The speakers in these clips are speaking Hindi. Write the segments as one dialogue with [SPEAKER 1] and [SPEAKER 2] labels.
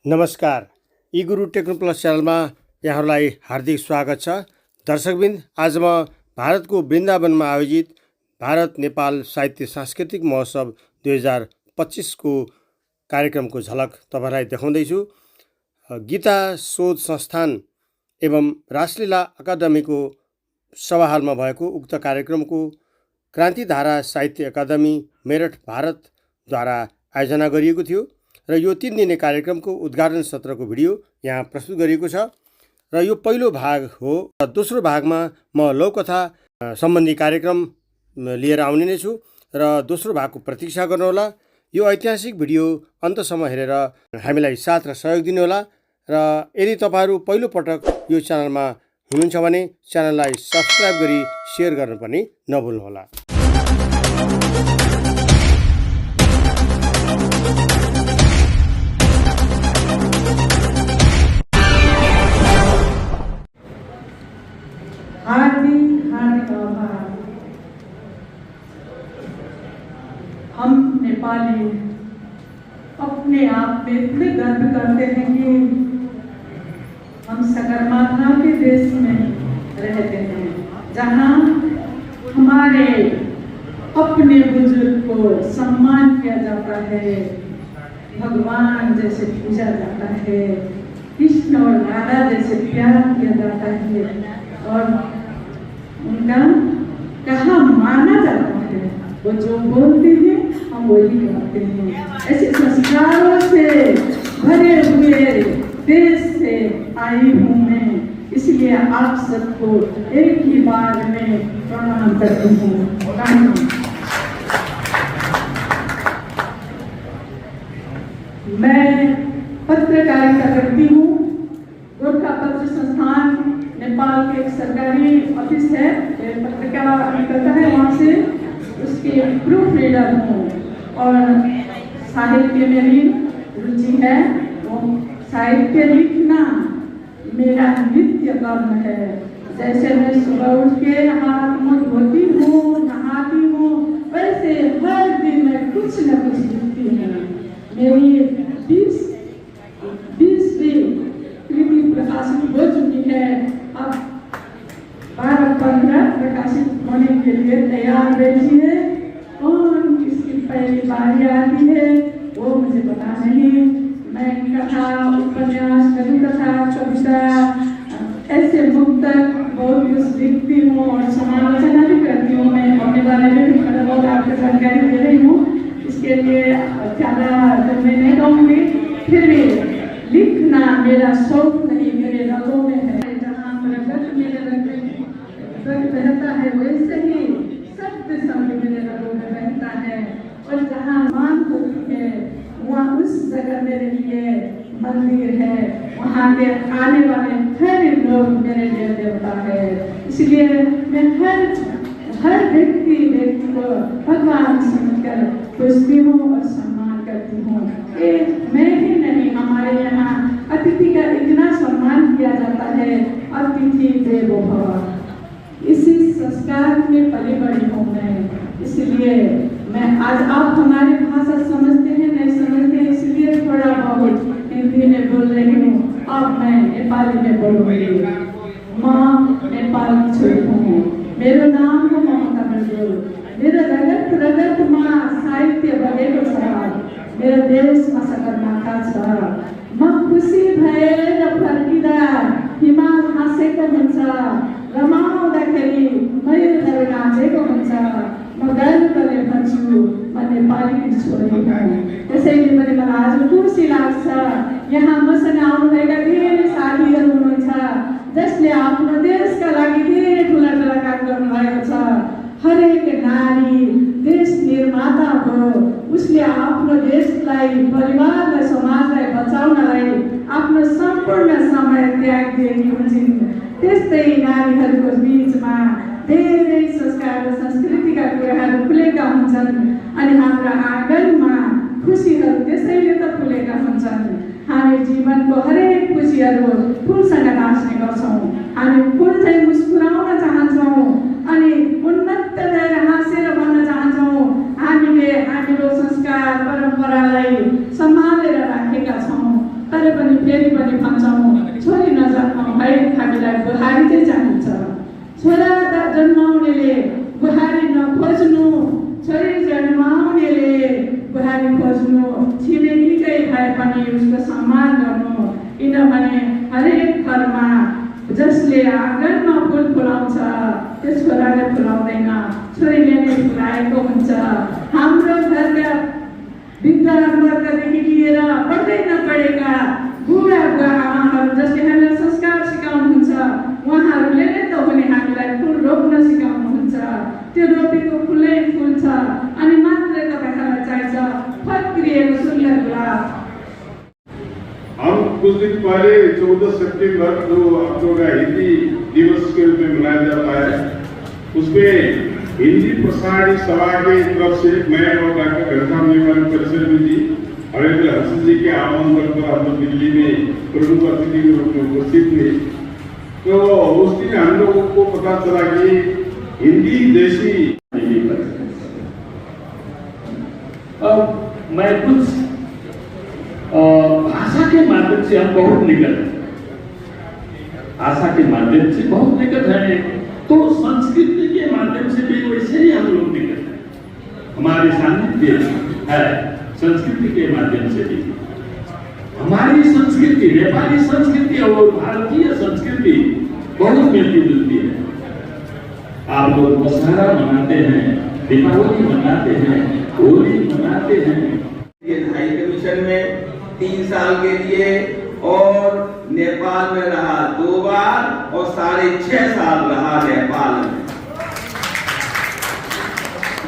[SPEAKER 1] नमस्कार। ई गुरु टेक्नो प्लस च्यानलमा यहाँहरूलाई हार्दिक स्वागत छ। दर्शकबिन, आज म भारतको वृन्दावनमा आयोजित भारत नेपाल साहित्य सांस्कृतिक महोत्सव 2025 को कार्यक्रमको झलक तपाईहरुलाई देखाउँदैछु। गीता शोध संस्थान एवं रासलीला अकादमीको सभाहालमा भएको उक्त कार्यक्रमको क्रान्तिधारा साहित्य अकादमी मेरठ भारतद्वारा आयोजना गरिएको थियो र यो 3 दिने कार्यक्रमको उद्घाटन सत्रको भिडियो यहाँ प्रस्तुत गरिएको छ र यो पहिलो भाग हो। दोस्रो भागमा म लौकथा सम्बन्धी कार्यक्रम लिएर आउने नै छु र दोस्रो भागको प्रतीक्षा गर्नुहोला। यो ऐतिहासिक भिडियो अन्तसम्म हेरेर हामीलाई साथ र सहयोग दिनुहोला र यदि तपाईहरु पहिलो पटक यो च्यानलमा हुनुहुन्छ भने च्यानललाई सब्स्क्राइब गरी शेयर गर्न पनि नभुल्नुहोला।
[SPEAKER 2] हार्दिक आभार। हम नेपाली अपने आप में इतने गर्व करते हैं कि हम सगरमाथा के देश में रहते हैं, जहाँ हमारे अपने बुजुर्ग को सम्मान किया जाता है, भगवान जैसे पूजा जाता है, कृष्ण और राधा जैसे प्यार किया जाता है और उनका कहा माना जाता है। वो जो बोलते हैं हम वही करते हैं। ऐसे संस्कारों से भरे हुए देश से आई हूँ मैं, इसलिए आप सबको एक ही बार में प्रणाम करती हूँ। मैं पत्रकारिता करती हूँ। गोरखा पत्र संस्थान नेपाल के एक सरकारी ऑफिस है, पत्रिका निकलता है वहाँ से, उसके प्रूफ रीडर हूँ और साहित्य में भी रुचि है। वो साहित्य लिखना मेरा नित्य कर्म है। जैसे मैं सुबह उठ के हाथ मुँह धोती हूँ, नहाती हूँ, वैसे हर दिन मैं कुछ न कुछ लिखती हूँ। मेरी 20वीं कृति प्रकाशित हो चुकी है। अब 12-15 प्रकाशित होने के लिए तैयार बैठी है। कौन किसकी पहली बारी आती है वो मुझे पता नहीं। मैं कथा, उपन्यास, लघुकथा, कविता, ऐसे मुक्तक बहुत कुछ लिखती हूँ और समालोचना भी करती हूँ। मैं अपने बारे में भी थोड़ा बहुत आपको जानकारी दे रही हूँ, इसके लिए ज़्यादा मैं नहीं कहूँगी। फिर भी लिखना मेरा शौक नहीं, मेरे रगों में है। जहाँ प्रगत मेरे रग बहता है वैसे ही सत्य शब्द मेरे रगों में बहता है और जहाँ मान होती है वहाँ उस जगह मेरे लिए मंदिर है। वहाँ के आने वाले हर लोग मेरे लिए देवता है। इसलिए मैं हर व्यक्ति को भगवान समझकर पूजती हूँ और सम्मान करती हूँ। मैं ही नहीं, हमारे यहाँ अतिथि का इतना सम्मान किया जाता है, अतिथि देवो भव। इसी संस्कार में पली बड़ी हूँ मैं। इसलिए मैं आज आप हमारी भाषा समझते हैं नहीं समझते हैं, इसलिए थोड़ा बहुत हिंदी में बोल रही हूँ। अब मैं नेपाली में बोलूँगी। म नेपाल की छोरी हूँ, मेरो नाम हो ममता मजदूर। मेरो रगत में साहित्य बगेको छ, मेरो देशमा सगरमाथा छ। म खुसी भएर फर्किँदा हिमाल हाँसेको हुन्छ, रमाउँदाखेरि मयूरहरू नाचेको हुन्छ। म गर्वले भन्छु म नेपाली छोरी हुँ। त्यसैले पनि मलाई आज खुसी लाग्छ, यहाँ मसँग आउनुभएका धेरै साथीहरू हुनुहुन्छ जसले आफ्नो देशका लागि धेरै ठुला काम गर्नुभएको छ। हरेक नारी देश निर्माता हो, उसले आफ्नो देशलाई, परिवारलाई, समाजलाई बचाउनलाई आफ्नो सम्पूर्ण समय त्याग दिएकी हुन्छन्। त्यस्तै नारीहरूको बीचमा धेरै संस्कार र संस्कृतिका कुराहरू फुलेका हुन्छन् अनि हाम्रा आँगनमा खुसीहरू त्यसैले त फुलेका हुन्छन्। हामी जीवनको हरेक खुसीहरू फुलसँग नाच्ने गर्छौँ। हामी फुल चाहिँ मुस्कुराउन चाहन्छौँ अनि उन्नत भएर हाँसेर भन्न चाहन्छौँ हामीले हाम्रो संस्कार परम्परालाई सम्हालेर राखेका छौँ। तर छोराले पनि फेरि पनि भन्छौँ छोरी नजन्माऊ है, हामीलाई बुहारी चाहिँ चाहिन्छ। छोरा जन्माउनेले बुहारी नखोज्नु, छोरी जन्माउनेले बुहारी खोज्नु, छिमेकीकै भए पनि उसको सम्मान गर्नु। किनभने हरेक घरमा जसले आँगनमा फुल फुलाउँछ त्यो छोराले फुलाउँदैन, छोरीले नै फुलाएको हुन्छ। हाम्रो घरका विद्यार्थीदेखि लिएर पढ्दै नपढेका बुढा बुवा आमाहरू जसले हामीलाई संस्कार सिकाउनुहुन्छ, उहाँहरूले नै त भने हामीलाई फुल रोप्न सिकाउनुहुन्छ। त्यो रोपेको फुलै फुल्छ अनि मात्रै तपाईँहरूलाई चाहिन्छ फक्रिएको सुन्दर गुलाब।
[SPEAKER 3] हम कुछ दिन पहले 14 सितंबर जो आप लोग का हिंदी दिवस के रूप में मनाया जाता है, उसमें हिंदी प्रसारणी सभा के तरफ से मैं और डॉक्टर घनश्याम नेपाली परिषद में जी हरेंद्र हसन जी के आमंत्रण पर हम लोग दिल्ली में प्रमुख अतिथि के रूप में उपस्थित थे। तो उस दिन हम लोगों को पता चला कि हिंदी देशी
[SPEAKER 4] मैं कुछ भाषा के माध्यम से हम बहुत निकट हैं, भाषा के माध्यम से बहुत निकट हैं, तो संस्कृति के माध्यम से भी वैसे ही हम लोग निकट हैं। हमारे सानिध्य है संस्कृति के माध्यम से भी। हमारी संस्कृति, नेपाली संस्कृति और भारतीय संस्कृति बहुत मिलती जुलती है। आप लोग दशहरा मनाते हैं, दीपावली मनाते हैं, होली मनाते हैं।
[SPEAKER 5] हाई कमीशन में 3 साल के लिए और नेपाल में रहा 2 बार और 6.5 साल रहा नेपाल में।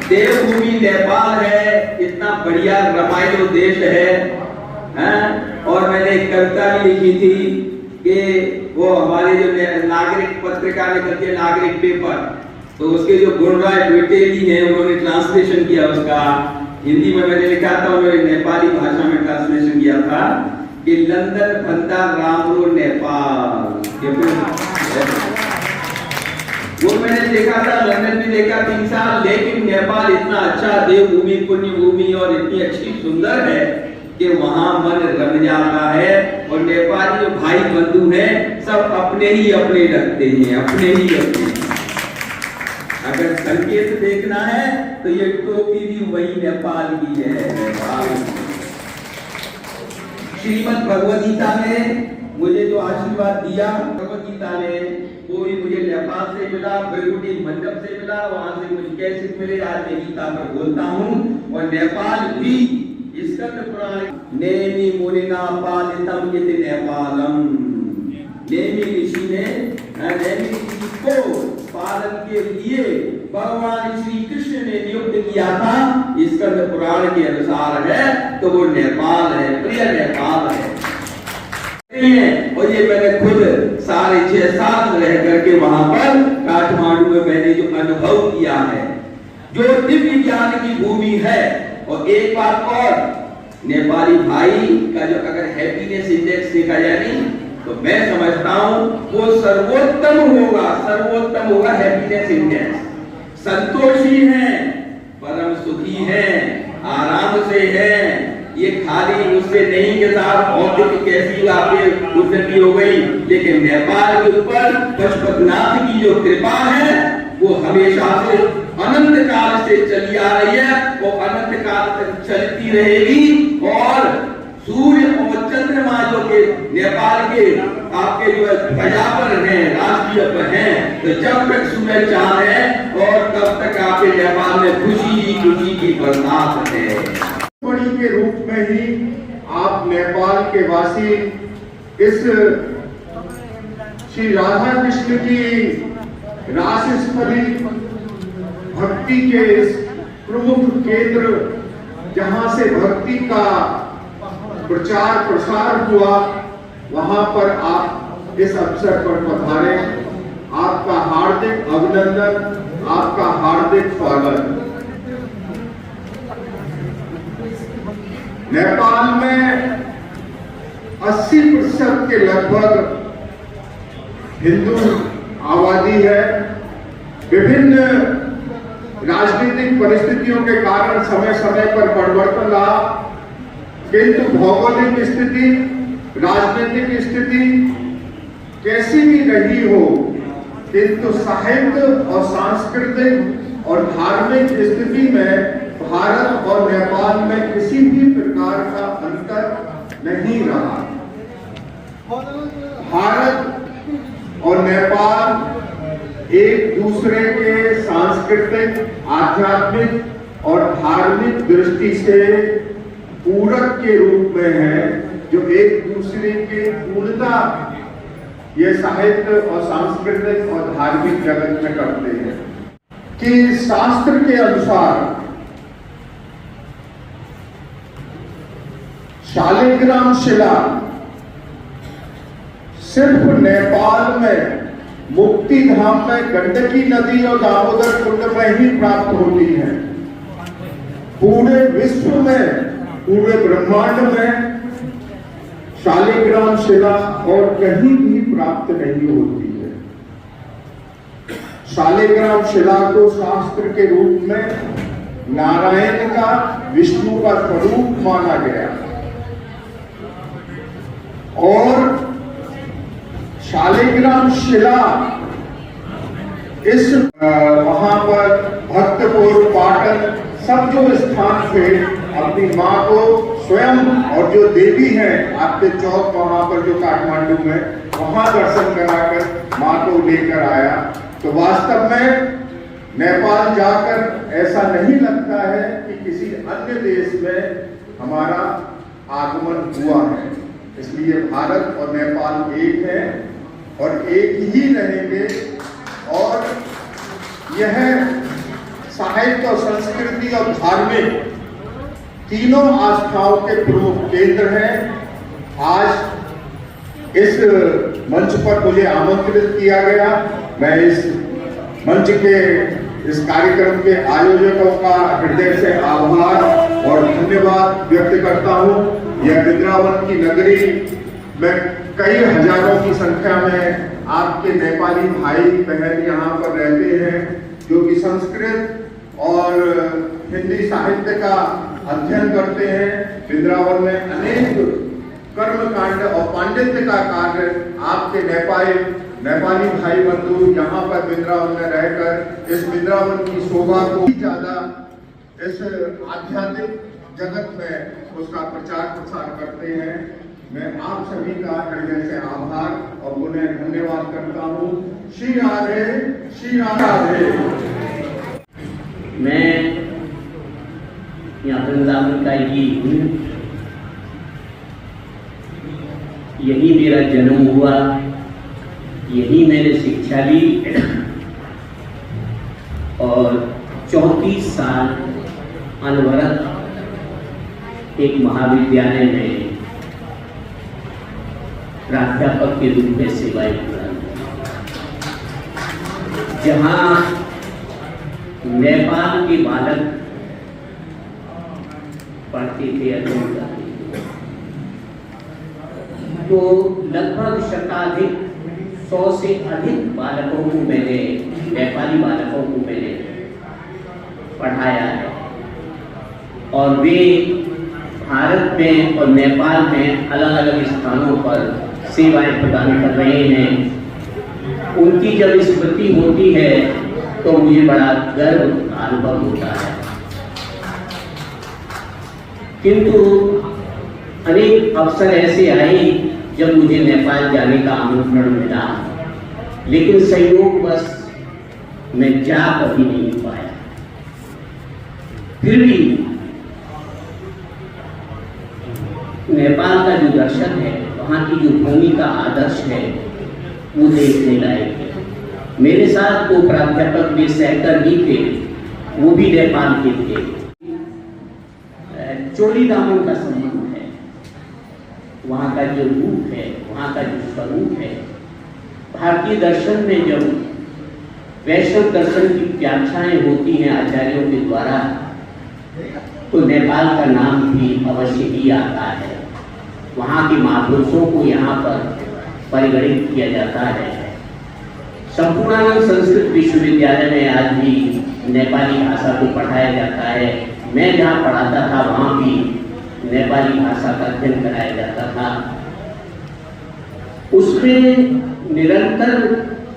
[SPEAKER 5] देवभूमि नेपाल है, इतना बढ़िया रमायलो देश है। और मैंने एक कविता भी लिखी थी कि वो हमारे जो नागरिक पत्रिका निकलती है, नागरिक पेपर, तो उसके जो गुणराय बेटेली हैं उन्होंने ट्रांसलेशन किया उसका। हिंदी में मैंने लिखा था, उन्होंने नेपाली भाषा में ट्रांसलेशन किया था कि लंदन भन्दा राम्रो नेपाल। वो मैंने देखा था, लंदन भी देखा 3 साल, लेकिन नेपाल इतना अच्छा देवभूमि, पुण्य भूमि और इतनी अच्छी सुंदर है कि वहां मन रम जाता है। और नेपाली जो भाई बंधु हैं सब अपने ही अपने रखते हैं, अपने ही अपने। अगर संकेत देखना है तो ये टोपी भी वही नेपाल की है। श्रीमद् भगवद गीता ने मुझे जो आशीर्वाद दिया, भगवद गीता ने वो भी मुझे नेपाल से मिला, बेलुटी मंडप से मिला, वहां से मुझे कैसे मिले, आज मैं गीता पर बोलता हूँ। और नेपाल भी स्कंद पुराण नेमि मुनिना पालितम इति नेपालम, नेमि ऋषि ने नेमि ऋषि को पालन के लिए भगवान श्री कृष्ण ने नियुक्त किया था, स्कंद पुराण के अनुसार है, तो वो नेपाल है, प्रिय नेपाल है। और ये मैंने खुद 6.5 साल रह करके वहां पर काठमांडू में मैंने जो अनुभव किया है, जो दिव्य ज्ञान की भूमि है। और एक बात और, नेपाली भाई का जो अगर हैप्पीनेस इंडेक्स देखा जाए नहीं, तो मैं समझता हूं वो सर्वोत्तम होगा हैप्पीनेस इंडेक्स। संतोषी है, परम सुखी है, आराम से है। ये खाली उससे नहीं के साथ भौतिक कैसी आपके उन्नति हो गई, लेकिन नेपाल के ऊपर पशुपतिनाथ की जो कृपा है वो हमेशा से अनंत काल से चली आ रही है, वो अनंत काल तक चलती रहेगी। और सूर्य और चंद्रमा जो के नेपाल के आपके जो ध्वजा पर हैं, राष्ट्रीय पर हैं, तो जब तक सूरज चांद है और तब तक आपके नेपाल में खुशी की बरसात है।
[SPEAKER 3] मणि के रूप में ही आप नेपाल के वासी इस श्री राधा कृष्ण की रासस्थली भक्ति के इस प्रमुख केंद्र, जहां से भक्ति का प्रचार प्रसार हुआ, वहां पर आप इस अवसर पर पधारे। आपका हार्दिक अभिनंदन, आपका हार्दिक स्वागत। नेपाल में 80% के लगभग हिंदू आबादी है। विभिन्न राजनीतिक परिस्थितियों के कारण समय समय पर परिवर्तन रहा, किंतु भौगोलिक स्थिति, राजनीतिक स्थिति कैसी भी रही हो, किंतु साहित्य और सांस्कृतिक और धार्मिक स्थिति में भारत और नेपाल में किसी भी प्रकार का अंतर नहीं रहा। भारत और नेपाल एक दूसरे के सांस्कृतिक, आध्यात्मिक और धार्मिक दृष्टि से पूरक के रूप में हैं, जो एक दूसरे के पूर्णता ये साहित्य और सांस्कृतिक और धार्मिक जगत में करते हैं। कि शास्त्र के अनुसार शालिग्राम शिला सिर्फ नेपाल में मुक्ति धाम में गंडकी नदी और दामोदर कुंड में ही प्राप्त होती है। पूरे विश्व में, पूरे ब्रह्मांड में शालिग्राम शिला और कहीं भी प्राप्त नहीं होती है। शालिग्राम शिला को शास्त्र के रूप में नारायण का, विष्णु का स्वरूप माना गया और शालिग्राम शिला इस वहां पर भक्तपुर, पाटन सब जो स्थान थे, अपनी माँ को स्वयं और जो देवी है आपके चौक वहां पर जो काठमांडू में, वहां दर्शन कराकर माँ को लेकर आया। तो वास्तव में नेपाल जाकर ऐसा नहीं लगता है कि किसी अन्य देश में हमारा आगमन हुआ है। इसलिए भारत और नेपाल एक है और एक ही रहेंगे और यह साहित्य और संस्कृति और धार्मिक तीनों आस्थाओं के प्रमुख केंद्र हैं। आज इस मंच पर मुझे आमंत्रित किया गया। मैं इस मंच के, इस कार्यक्रम के आयोजकों का हृदय से आभार और धन्यवाद व्यक्त करता हूं। यह वृंदावन की नगरी में कई हजारों की संख्या में आपके नेपाली भाई बहन यहाँ पर रहते हैं, जो कि संस्कृत और हिंदी साहित्य का अध्ययन करते हैं। वृंदावन में अनेक कर्म कांड और पांडित्य का कार्य आपके नेपाली भाई बंधु यहाँ पर वृंदावन में रहकर इस वृंदावन की शोभा को भी ज्यादा इस आध्यात्मिक जगत में उसका प्रचार प्रसार करते हैं। मैं आप सभी का हृदय से आभार और पुनः धन्यवाद करता हूँ। श्री राधे, श्री राधे।
[SPEAKER 6] मैं यहाँ वृंदावन का ही हूँ, यही मेरा जन्म हुआ, यही मैंने शिक्षा ली और 34 साल अनवरत एक महाविद्यालय में प्राध्यापक के रूप में सेवाएं प्रदान की, जहाँ नेपाल के बालक पढ़ते थे अध्ययन करते थे। तो लगभग शताधिक 100 से अधिक बालकों को मैंने, नेपाली बालकों को मैंने पढ़ाया है और वे भारत में और नेपाल में अलग अलग स्थानों पर सेवाएं प्रदान कर रहे हैं। उनकी जब स्मृति होती है तो मुझे बड़ा गर्व का अनुभव होता है। किंतु अनेक अवसर ऐसे आए जब मुझे नेपाल जाने का आमंत्रण मिला, लेकिन संयोगवश मैं जा कभी नहीं पाया। फिर भी नेपाल का जो दर्शन है, वहाँ की जो भूमि का आदर्श है, वो देखने लायक है। मेरे साथ तो प्राध्यापक भी, सहकर्मी थे, वो भी नेपाल के थे। चोली दामन का संबंध है, वहाँ का जो रूप है, वहाँ का जो स्वरूप है। भारतीय दर्शन में जब वैष्णव दर्शन की व्याख्याएं होती हैं आचार्यों के द्वारा, तो नेपाल का नाम भी अवश्य ही आता है। वहाँ के महापुरुषों को यहाँ पर परिगणित किया जाता है। संपूर्णानंद संस्कृत विश्वविद्यालय में आज भी नेपाली भाषा को पढ़ाया जाता है। मैं जहाँ पढ़ाता था वहाँ भी नेपाली भाषा का अध्ययन कराया जाता था। उसमें निरंतर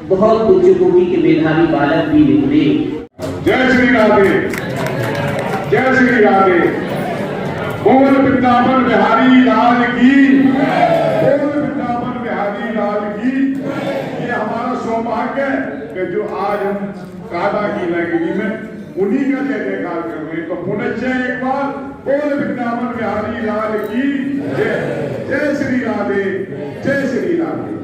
[SPEAKER 6] बहुत उच्च कोटि के मेधावी बालक भी निकले।
[SPEAKER 3] जय श्री राधे, जय श्री राधे। बोल वृंदावन बिहारी लाल की, बोल वृंदावन बिहारी लाल की। ये हमारा सौभाग्य है कि जो आज हम कादा की नगरी में उन्हीं का जय जयकार कर रहे हैं। तो पुनश्च एक बार बोल वृंदावन बिहारी लाल की जय। जय श्री राधे, जय श्री राधे।